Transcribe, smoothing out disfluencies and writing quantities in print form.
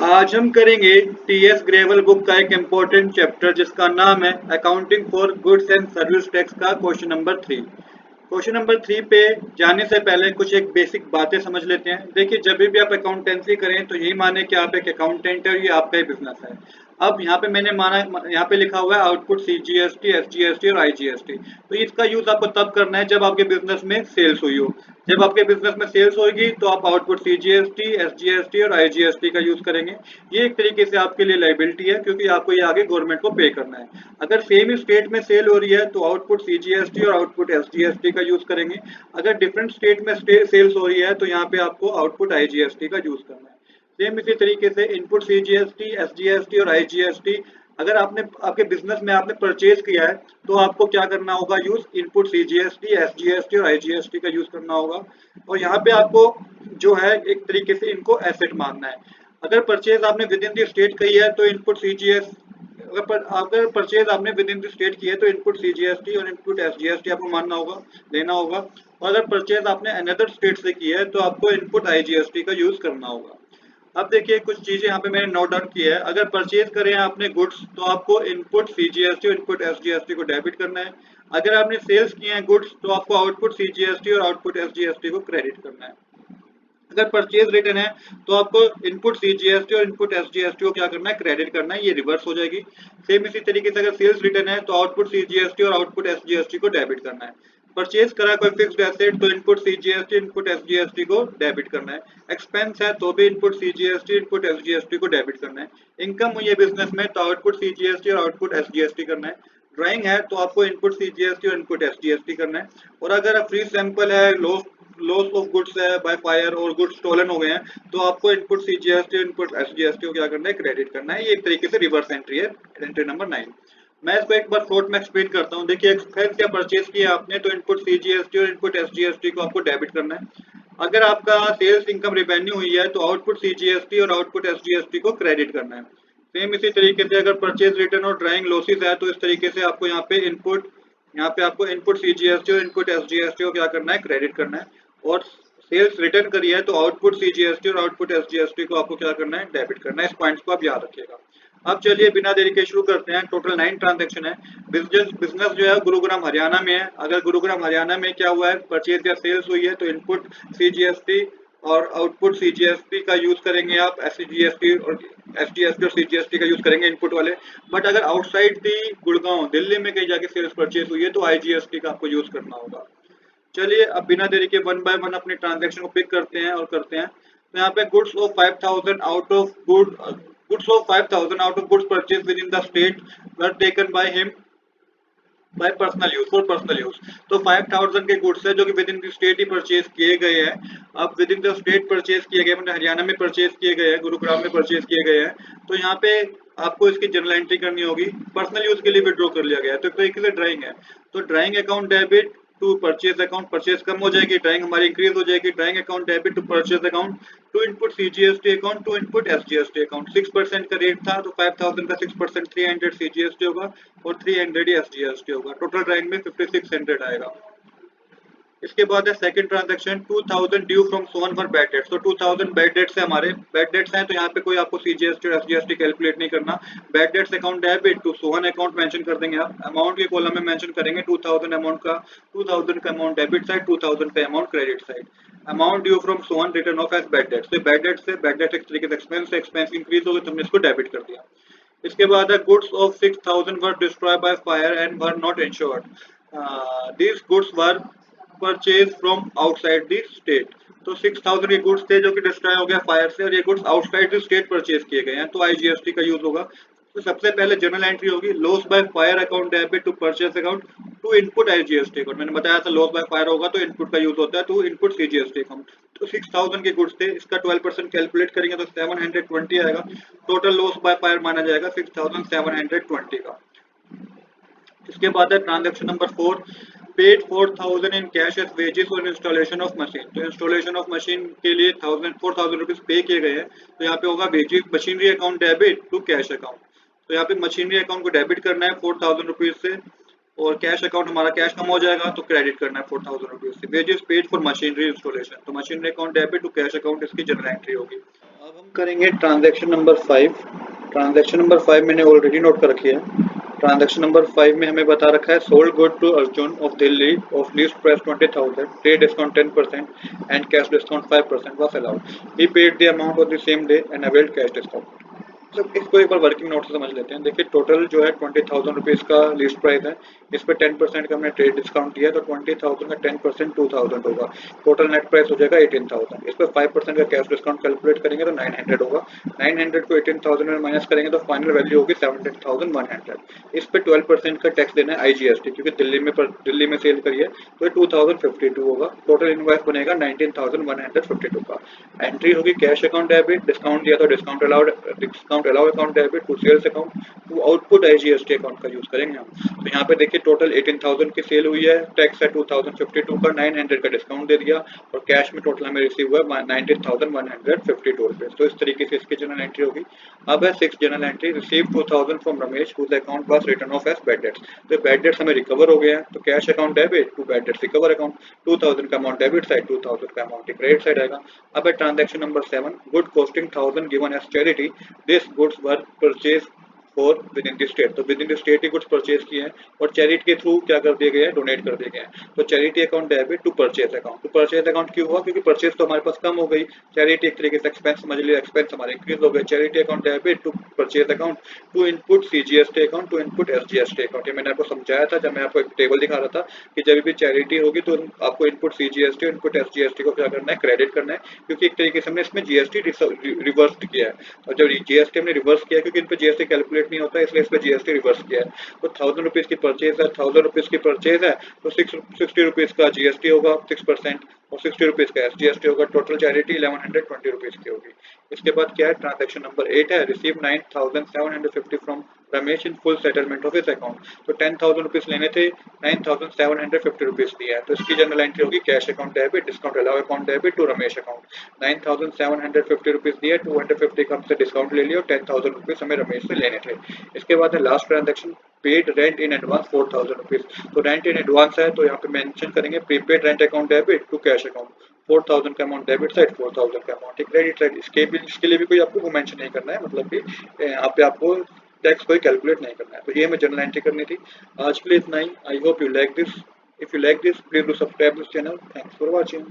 आज हम करेंगे टीएस ग्रेवल बुक का एक इम्पोर्टेंट चैप्टर जिसका नाम है accounting for goods and service tax का क्वेश्चन नंबर 3। क्वेश्चन नंबर 3 पे जाने से पहले कुछ एक बेसिक बातें समझ लेते हैं। देखिए, जब भी आप अकाउंटेंसी करें तो यही माने कि आप एक अकाउंटेंट है, ये आपका ही बिजनेस है। अब यहाँ पे मैंने माना, यहाँ पे लिखा हुआ है आउटपुट सीजीएसटी, एसजीएसटी और आईजीएसटी। तो इसका यूज आपको तब करना है जब आपके बिजनेस में सेल्स हुई हो। जब आपके बिजनेस में सेल्स होगी तो आप आउटपुट सीजीएसटी, एसजीएसटी और आईजीएसटी का यूज करेंगे। ये एक तरीके से आपके लिए लाइबिलिटी है, क्योंकि आपको ये आगे गवर्नमेंट को पे करना है। अगर सेम स्टेट में सेल हो रही है तो आउटपुट सीजीएसटी और आउटपुट एसजीएसटी का यूज करेंगे। अगर डिफरेंट स्टेट में सेल्स हो रही है तो यहाँ पे आपको आउटपुट आईजीएसटी का यूज करना है। सेम इसी तरीके से इनपुट सीजीएसटी, एसजीएसटी और आईजीएसटी, अगर आपने आपके बिजनेस में आपने परचेज किया है तो आपको क्या करना होगा, यूज इनपुट सीजीएसटी, एसजीएसटी और आईजीएसटी का यूज करना होगा। और यहाँ पे आपको जो है एक तरीके से इनको एसेट मानना है। अगर परचेज आपने विद इन द स्टेट की है तो इनपुट सीजीएस, अगर परचेज आपने विद इन द स्टेट की है तो इनपुट सीजीएसटी और इनपुट एसजीएसटी आपको मानना होगा, लेना होगा। और अगर परचेज आपने अनदर स्टेट से की है तो आपको इनपुट आईजीएसटी का यूज करना होगा। अब देखिए, कुछ चीजें यहाँ पे मैंने नोट डाउन की है। अगर परचेज करें आपने गुड्स तो आपको इनपुट सीजीएसटी और इनपुट एसजीएसटी को डेबिट करना है। अगर आपने सेल्स किए हैं गुड्स तो आपको आउटपुट सीजीएसटी और आउटपुट एसजीएसटी को क्रेडिट करना है। अगर परचेज रिटर्न है तो आपको इनपुट सीजीएसटी और इनपुट एसजीएसटी को क्या करना है, क्रेडिट करना है। ये रिवर्स हो जाएगी। सेम इसी तरीके से अगर सेल्स रिटर्न है तो आउटपुट सीजीएसटी और आउटपुट एसजीएसटी को डेबिट करना है। परचेज करा कोई फिक्स्ड एसेट तो इनपुट सीजीएसटी, इनपुट एसजीएसटी को डेबिट करना है। एक्सपेंस है तो भी इनपुट सीजीएसटी, इनपुट एसजीएसटी को डेबिट करना है। इनकम हुई है बिजनेस में तो आउटपुट सीजीएसटी और आउटपुट एसजीएसटी करना है। ड्राइंग है तो आपको इनपुट सीजीएसटी और इनपुट एसजीएसटी करना है। और अगर फ्री सैंपल है, लॉस ऑफ गुड्स है बाय फायर और गुड्स स्टोलन हो गए हैं तो आपको इनपुट सीजीएसटी, इनपुट एसजीएसटी को क्या करना है, क्रेडिट करना है। ये एक तरीके से रिवर्स एंट्री है, एंट्री नंबर 9। मैं इसको एक बार शॉर्ट में एक्सप्लेन करता हूँ। देखिए, एक्सपेंस क्या परचेज किया आपने तो इनपुट सीजीएसटी और इनपुट एसजीएसटी को आपको डेबिट करना है। अगर आपका सेल्स इनकम रेवेन्यू हुई है तो आउटपुट सीजीएसटी और आउटपुट एसजीएसटी को क्रेडिट करना है। सेम इसी तरीके से अगर परचेज रिटर्न और ड्राइंग लॉसेस है तो इस तरीके से आपको यहाँ पे आपको इनपुट सीजीएसटी और इनपुट एसजीएसटी को क्या करना है, क्रेडिट करना है। और सेल्स रिटर्न करी है तो आउटपुट सीजीएसटी और आउटपुट एसजीएसटी को आपको क्या करना है, डेबिट करना है। इस पॉइंट्स को आप याद रखिएगा। अब चलिए बिना देरी के शुरू करते हैं। टोटल 9 ट्रांजैक्शन है। बिजनेस जो है गुरुग्राम हरियाणा में है। अगर गुरुग्राम हरियाणा में क्या हुआ है, परचेज या सेल्स हुई है तो इनपुट सीजीएसटी और आउटपुट सीजीएसटी का यूज करेंगे आप, एसजीएसटी और एसजीएसटी और सीजीएसटी का यूज करेंगे इनपुट वाले। बट अगर आउटसाइड दी गुड़गांव, दिल्ली में कहीं जाके सेल्स परचेज हुई है तो आईजीएसटी का आपको यूज करना होगा। चलिए अब बिना देरी के वन बाय वन अपने ट्रांजैक्शन को पिक करते हैं और करते हैं। तो यहाँ पे goods of 5000 out of goods purchase with in the state were taken by him by personal use, for personal use. तो 5000 के गुड्स है जो कि with in the state he purchase किए गए हैं। अब with in the state purchase किए गए, मतलब हरियाणा में परचेज किए गए हैं, गुरुग्राम में परचेज किए गए हैं। तो यहाँ पे आपको इसकी जर्नल एंट्री करनी होगी। पर्सनल यूज के लिए विड्रॉ कर लिया गया है तो एक तरीके से ड्राइंग है। तो drawing account debit to purchase account, purchase कम हो जाएगी, ड्राइंग हमारी इंक्रीज हो जाएगी। Drawing account debit to purchase account to input CGST account to input SGST account. 6% का रेट था तो 5000 का 6% 300 सीजीएसटी होगा और 300 एसजीएसटी होगा। टोटल ड्राइंग में 5600 आएगा। इसके बाद है second transaction 2000 due from Sohan for bad debts. तो 2000 बैड डेट्स है, हमारे बैड डेट्स हैं तो यहाँ पे कोई आपको सीजीएसटी और एसजीएसटी कैलकुलेट नहीं करना। Bad debts account debit to Sohan account mention कर देंगे आप। अमाउंट के कॉलम में मेंशन करेंगे 2000 अमाउंट का, 2000 का अमाउंट डेबिट साइड, 2000 पे amount credit side. Amount due from Sohan return of as bad debts. Bad debts से बैड डेट एक तरीके से एक्सपेंस है, एक्सपेंस इंक्रीज हो गया तो हमने इसको डेबिट कर दिया। इसके बाद है goods of 6000 were destroy by fire and were not insured. These goods were purchase from outside the state. तो 6000 के गुड्स थे जो कि डिस्ट्रॉय हो गया फायर से और ये goods outside the state purchase किए गए हैं तो आईजीएसटी का यूज होगा। तो सबसे पहले जर्नल एंट्री होगी loss by fire account debit to purchase account to input IGST account. मैंने बताया था लॉस बाय फायर होगा तो इनपुट का यूज होता है टू इनपुट सीजीएसटी अकाउंट। तो 6000 के गुड्स थे, इसका 12% कैलकुलेट करेंगे तो 720 आएगा। टोटल लॉस बाय फायर माना जाएगा 6720 का। इसके बाद है transaction number 4, paid 4000 in cash as wages और इंस्टॉलेशन ऑफ मशीन। तो इंस्टॉलेशन ऑफ मशीन के लिए 4000 रुपीज पे किए गए हैं तो यहाँ पे होगा wages machinery account debit to cash account. तो यहाँ पे मशीनरी अकाउंट को डेबिट करना है 4000 रुपीज से और कैश अकाउंट हमारा कैश कम हो जाएगा तो क्रेडिट करना है 4000 रुपीज से। Wages paid for machinery installation, तो machinery account debit to cash account इसकी जनरल एंट्री होगी। अब हम करेंगे ट्रांजैक्शन नंबर 5। ट्रांजैक्शन नंबर 5 मैंने ऑलरेडी नोट कर रखी है। ट्रांजैक्शन नंबर 5 में हमें बता रखा है sold good to Arjun of Delhi of list price 20,000, day discount 10% and cash discount 5% was allowed. He paid the amount of the same day and availed cash discount. मतलब इसको एक बार वर्किंग नोट से समझ लेते हैं। देखिए टोटल जो है 20,000 रुपीज़ का लिस्ट प्राइस है, इस पर 10% का हमने ट्रेड डिस्काउंट दिया तो 20,000 का 10% 2,000 होगा, टोटल नेट प्राइस हो जाएगा 18,000। इस पर 5% का कैश डिस्काउंट कैलकुलेट करेंगे तो 900 होगा, 900 को 18,000 में माइनस करेंगे तो फाइनल वैल्यू होगी 17,100। इस पर 12% का टैक्स देना है IGST, क्योंकि दिल्ली में सेल करिए तो 2052 होगा। टोटल इनवॉइस बनेगा 19,152 का। एंट्री होगी कैश अकाउंट डेबिट, डिस्काउंट दिया तो discount allow account debit to sales account to output IGST account का यूज करेंगे हम। तो यहाँ पे देखिए टोटल 18,000 की सेल हुई है, टैक्स है 2052 का, 900 का डिस्काउंट दे दिया और कैश में टोटल हमें रिसीव हुआ 19,152 रुपीज। तो इस तरीके से इसकी जनरल एंट्री होगी। अब है 6 journal entry, receive 2,000 from Ramesh whose account was written off as bad debts. तो बैड डेट्स हमें रिकवर हो गए हैं, तो cash account debit to bad debts recover account, 2,000 का अमाउंट डेबिट साइड, 2,000 का अमाउंट क्रेडिट साइड आएगा। अब है transaction number 7, good costing 1,000 given as charity, this goods were purchase for within the state. तो विद इन द स्टेट ही goods purchase किए हैं और चैरिटी के थ्रू क्या कर दिए गए हैं, डोनेट कर दिए गए हैं। तो charity account debit to purchase account. तो परचेज अकाउंट क्यों हुआ, क्योंकि परचेज तो हमारे पास कम हो गई, चैरिटी एक तरीके से एक्सपेंस समझ लिया, एक्सपेंस हमारे इंक्रीज हो गए। Charity account debit to purchase account to input CGST account to input SGST account. ये मैंने आपको समझाया था जब मैं आपको एक टेबल दिखा रहा था कि जब भी चैरिटी होगी तो आपको इनपुट CGST और इनपुट SGST को क्या करना है, क्रेडिट करना है, क्योंकि एक तरीके से हमने इसमें GST रिवर्स किया है। और जब GST हमने रिवर्स किया क्योंकि इन पर GST कैलकुलेट नहीं होता, इसलिए इस पर GST रिवर्स किया है। तो 1,000 रुपीज़ की परचेज है, 1,000 रुपीज़ की परचेज है तो 60 रुपीज़ का GST होगा 6% और 60 रुपीज़ का SGST होगा। टोटल चैरिटी 1120 रुपीज़ की होगी। इसके बाद क्या है, ट्रांजैक्शन नंबर 8 है, receive 9,750 from Ramesh in full settlement of his account. तो 10,000 रुपीज़ लेने थे, 9,750 रुपीज़ दिया है, तो इसकी जनरल एंट्री होगी cash account debit, discount allow account debit to Ramesh account. 9,750 rupees दिया, 250 का हमसे डिस्काउंट ले लिया और 10,000 रुपीज़ हमें रमेश से लेने थे। इसके बाद है last transaction, paid rent in advance 4,000 rupees. तो रेंट इन एडवांस है तो यहाँ पे मेंशन करेंगे prepaid rent account debit to cash account, 4,000 का अमाउंट डेबिट साइड, 4,000 का अमाउंट क्रेडिट साइड। इसके लिए भी कोई आपको मेंशन नहीं करना है, मतलब कि यहाँ पे आपको टैक्स कोई कैलकुलेट नहीं करना है। तो ये हमें जनरल एंट्री करनी थी। आज के लिए इतना ही। I hope you like this. If you like this please do subscribe this channel. Thanks for watching.